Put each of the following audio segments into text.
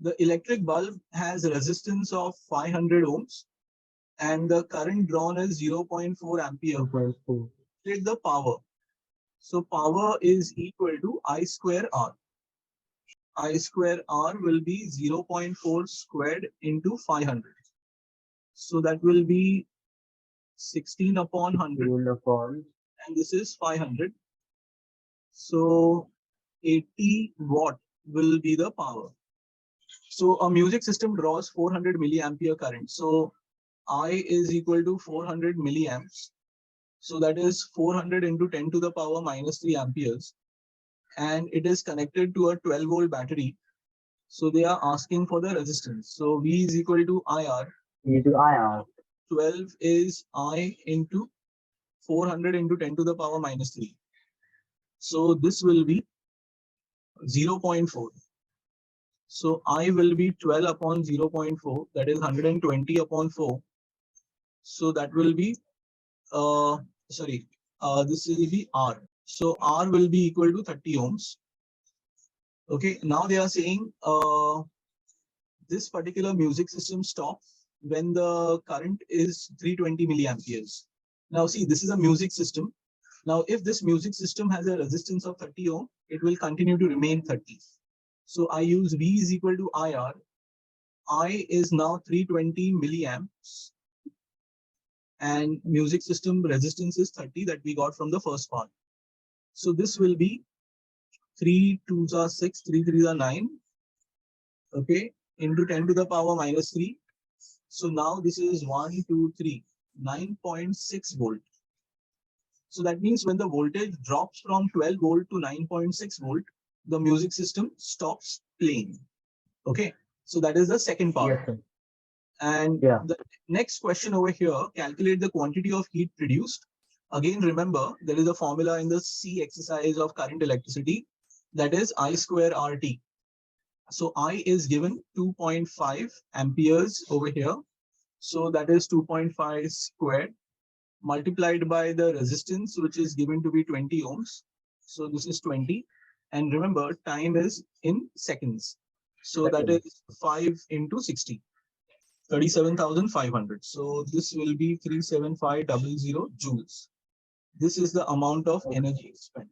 The electric bulb has a resistance of 500 ohms and the current drawn is 0.4 ampere. 2.4. Calculate the power. So power is equal to I square R. I square R will be 0.4 squared into 500. So that will be 16 upon 100 16 upon. and this is 500. So 80 watt will be the power. So a music system draws 400 milliampere current. So I is equal to 400 milliamps. So that is 400 into 10 to the power minus 3 amperes. And it is connected to a 12-volt battery. So they are asking for the resistance. So V is equal to IR. E to IR. 12 is I into 400 into 10 to the power minus 3. So this will be 0.4. So I will be 12 upon 0.4, that is 120 upon 4. So that will be, this will be R. So R will be equal to 30 ohms. Okay, now they are saying this particular music system stops when the current is 320 milliamperes. Now see, this is a music system. Now if this music system has a resistance of 30 ohm, it will continue to remain 30. So I use V is equal to IR. I is now 320 milliamps and music system resistance is 30 that we got from the first part. So this will be 3 2s are 6, 3 3s are 9. Okay, into 10 to the power minus 3. So now this is 1, 2, 3, 9.6 volt. So that means when the voltage drops from 12 volt to 9.6 volt, the music system stops playing. Okay, so that is the second part. Yes, sir. And the next question over here, calculate the quantity of heat produced. Again, remember, there is a formula in the C exercise of current electricity, that is I square RT. So I is given 2.5 amperes over here. So that is 2.5 squared multiplied by the resistance, which is given to be 20 ohms. So this is 20. And remember, time is in seconds. So that is 5 into 60. 37,500. So this will be 37500 joules. This is the amount of energy spent.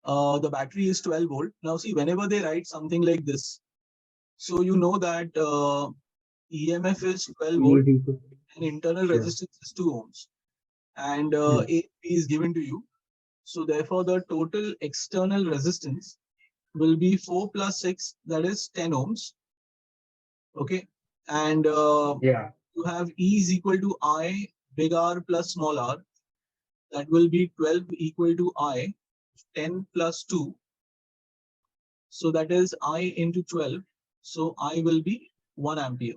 The battery is 12 volt. Now see, whenever they write something like this, so you know that EMF is 12 volt and internal resistance is 2 ohms. And AP is given to you. So therefore, the total external resistance will be 4 plus 6, that is 10 ohms. Okay. And you have E is equal to I big R plus small r. That will be 12 equal to I, 10 plus 2. So that is I into 12. So I will be 1 ampere.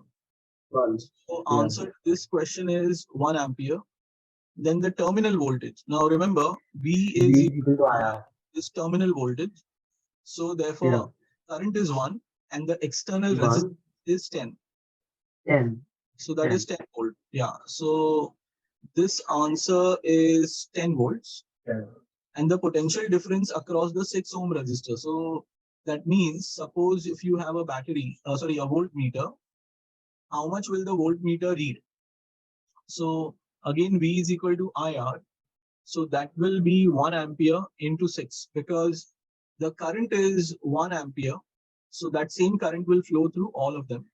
So answer to this question is 1 ampere. Then the terminal voltage. Now remember, V is equal to I, this terminal voltage. So therefore, current is 1 and the external resistance is 10. 10. So that is 10 volt. Yeah. So this answer is 10 volts. And the potential difference across the 6 ohm resistor. So that means, suppose if you have a battery, a voltmeter, how much will the voltmeter read? So again, V is equal to IR. So that will be 1 ampere into 6 because the current is 1 ampere. So that same current will flow through all of them.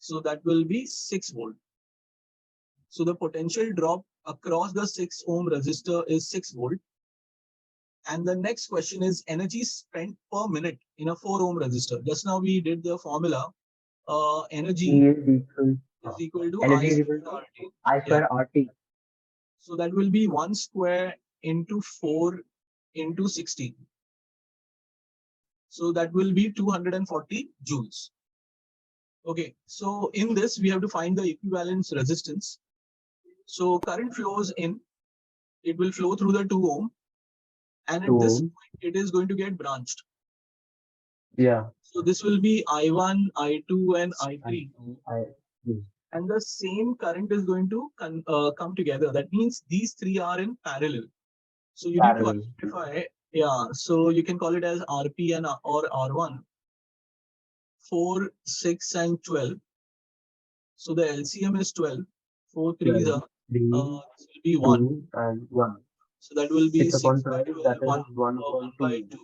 So that will be 6 volt. So the potential drop across the 6 ohm resistor is 6 volt. And the next question is energy spent per minute in a 4 ohm resistor. Just now we did the formula. Energy is equal to I square RT. So that will be 1 square into 4 into 60. So that will be 240 joules. Okay, so in this we have to find the equivalence resistance. So current flows in, it will flow through the 2 ohm. And at this point, it is going to get branched. Yeah. So this will be I1, I2, and I3. And the same current is going to come together. That means these three are in parallel. So you need to identify, so you can call it as RP and or R1. 4, 6, and 12. So the LCM is 12. 4 threes 12, are, 3, this will be 1. 2, and 1. So that will be 6 6 upon by 12, 12, that 1, is 1 1 upon by 2. 2.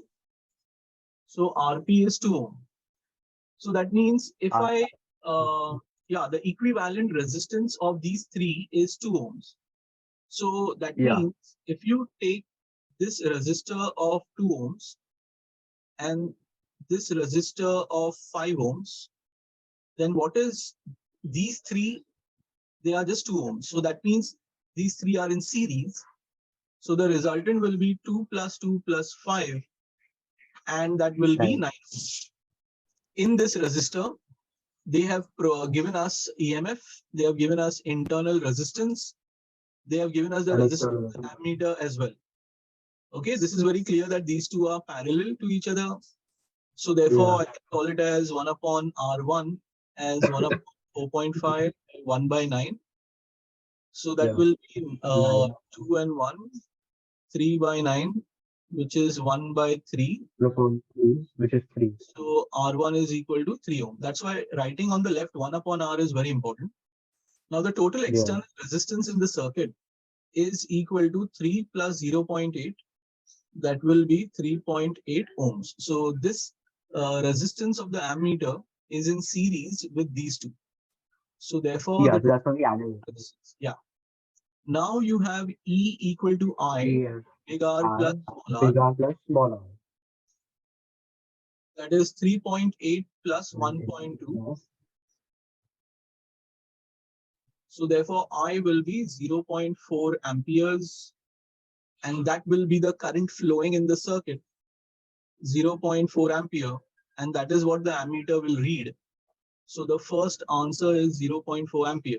So RP is 2 ohm. So that means if R. the equivalent resistance of these three is 2 ohms. So that Yeah, means if you take this resistor of 2 ohms and this resistor of 5 ohms, then what is these three? They are just 2 ohms. So that means these three are in series. So the resultant will be 2 plus 2 plus 5, and that will be right. 9. In this resistor, they have given us EMF, they have given us internal resistance, they have given us the And resistance external. of the ammeter as well. Okay, this is very clear that these two are parallel to each other. So Yeah, therefore, I can call it as 1 upon R1 as 1 upon 4.5, 1 by 9. So that yeah. will be 9 2 and 1, 3 by 9, which is 1 by 3. upon 3, which is 3. So R1 is equal to 3 ohm. That's why writing on the left 1 upon R is very important. Now the total Yeah, external resistance in the circuit is equal to 3 plus 0.8. That will be 3.8 ohms. So this resistance of the ammeter is in series with these two. So therefore yeah, the so total that's why we added resistance. Yeah. Now you have E equal to I, E as big R plus R, small r. big R plus small r. That is 3.8 plus And it 1.2. plus So therefore I will be 0.4 amperes, and that will be the current flowing in the circuit, 0.4 ampere, and that is what the ammeter will read. So the first answer is 0.4 ampere.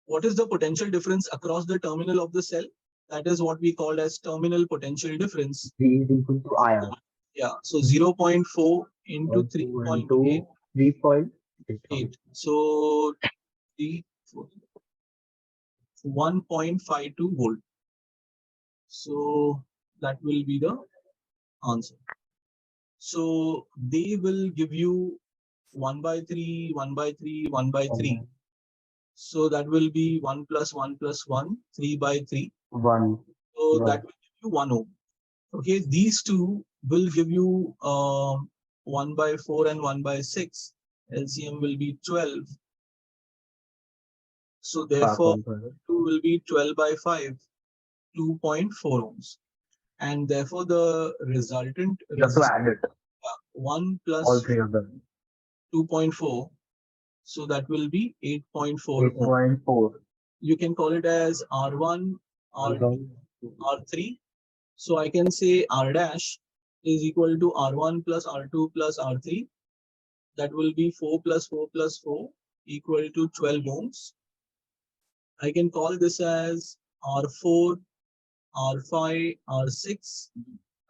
What is the potential difference across the terminal of the cell? That is what we call as terminal potential difference. V is equal to IR. Yeah, so 0.4 into 0.2 3.8. into 3.8. So the 1.52 volt. So that will be the answer. So they will give you 1 by 3, 1 by 3, 1 by 3. So that will be 1 plus 1 plus 1, 3 by 3. 1. So that 1. will give you 1 ohm. Okay, these two will give you 1 by 4 and 1 by 6. LCM will be 12. So therefore, 5.12. 2 will be 12 by 5, 2.4 ohms. And therefore, the resultant You have to resistance add it. 1 All plus three of them. 2.4. So that will be 8.4 ohm. 8.4. You can call it as R1, All R2, done. R3. So I can say R dash is equal to R1 plus R2 plus R3. That will be 4 plus 4 plus 4 equal to 12 ohms. I can call this as R4, R5, R6.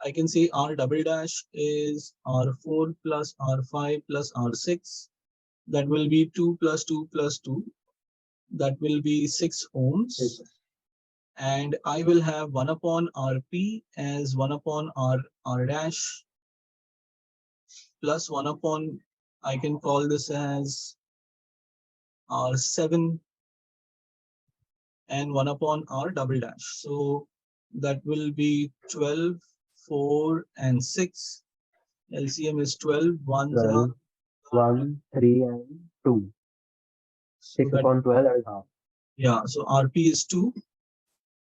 I can say R double dash is R4 plus R5 plus R6. That will be 2 plus 2 plus 2. That will be 6 ohms. And I will have 1 upon Rp as 1 upon R dash plus 1 upon, I can call this as R7 and 1 upon R double dash. So that will be 12, 4, and 6. LCM is 12, 1s are 12. 1, 3, and 2. so 6 that, upon 12 and half. yeah, so RP is 2,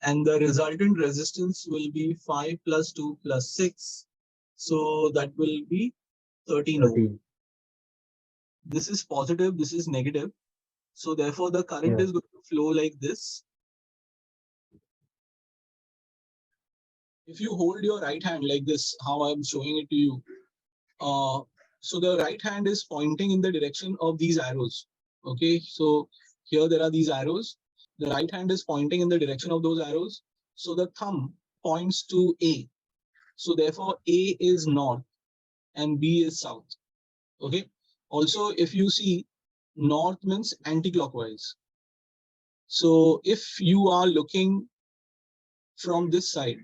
and the resultant resistance will be 5 plus 2 plus 6. So that will be 13 ohm. 13. This is positive, this is negative. So therefore the current Yeah. is going to flow like this. If you hold your right hand like this, how I'm showing it to you, so the right hand is pointing in the direction of these arrows. Okay, so here there are these arrows. The right hand is pointing in the direction of those arrows. So the thumb points to A. So therefore A is north and B is south. Okay. Also, if you see, north means anti-clockwise. So if you are looking from this side,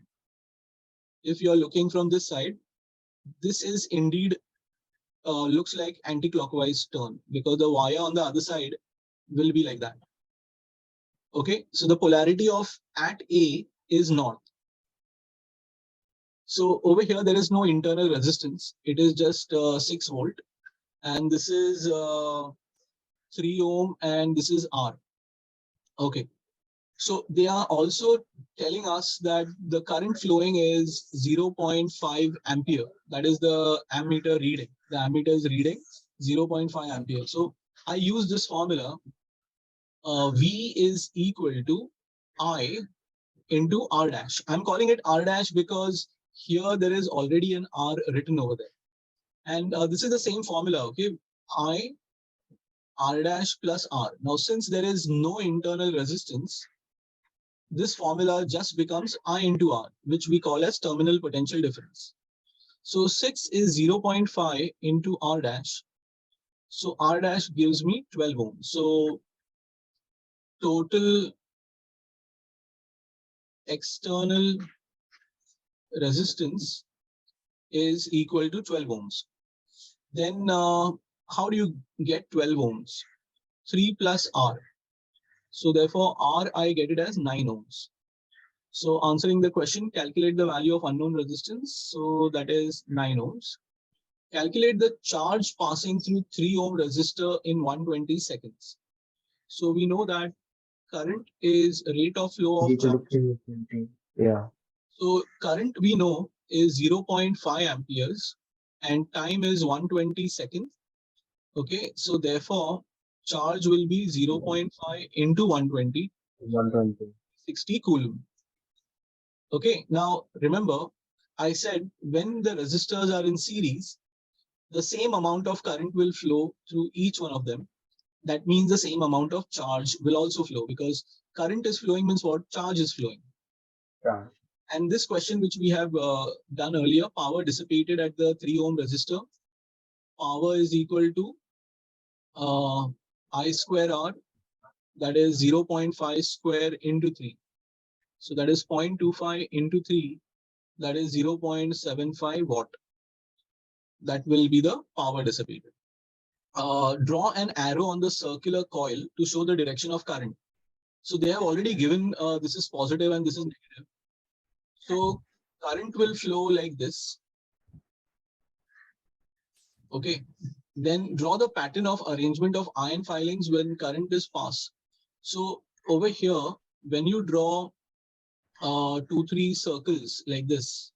if you are looking from this side, this is indeed looks like anti-clockwise turn because the wire on the other side will be like that. Okay, so the polarity of at A is north. So over here, there is no internal resistance. It is just 6 volt. And this is 3 ohm and this is R. Okay. So they are also telling us that the current flowing is 0.5 ampere. That is the ammeter reading. The ammeter is reading 0.5 ampere. So I use this formula. V is equal to I into R dash. I'm calling it R dash because here there is already an R written over there. And this is the same formula, okay? I R dash plus R. Now, since there is no internal resistance, this formula just becomes I into R, which we call as terminal potential difference. So 6 is 0.5 into R dash. So R dash gives me 12 ohms. So total external resistance is equal to 12 ohms. Then how do you get 12 ohms? 3 plus R. So therefore R, I get it as 9 ohms. So answering the question, calculate the value of unknown resistance. So that is 9 ohms. Calculate the charge passing through 3 ohm resistor in 120 seconds. So we know that current is rate of flow of charge. Yeah. So current we know is 0.5 amperes and time is 120 seconds. Okay, so therefore charge will be 0.5 into 120, 120. 60 coulomb. Okay, now remember, I said when the resistors are in series, the same amount of current will flow through each one of them. That means the same amount of charge will also flow because current is flowing means what? Charge is flowing. Yeah. And this question which we have done earlier, power dissipated at the 3 ohm resistor, power is equal to I square R, that is 0.5 square into 3. So that is 0.25 into 3, that is 0.75 watt. That will be the power dissipated. Draw an arrow on the circular coil to show the direction of current. So they have already given this is positive and this is negative. So current will flow like this. Okay. Then draw the pattern of arrangement of iron filings when current is passed. So over here, when you draw 2-3 circles like this,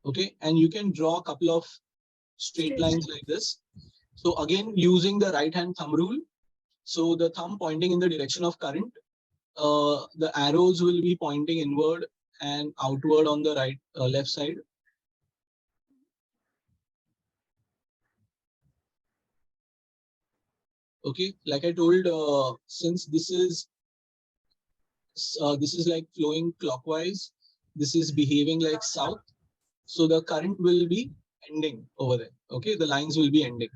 okay, and you can draw a couple of straight lines like this. So again, using the right hand thumb rule, so the thumb pointing in the direction of current, the arrows will be pointing inward and outward on the right left side. Okay, like I told, since this is like flowing clockwise, this is behaving like south, so the current will be ending over there. Okay, the lines will be ending.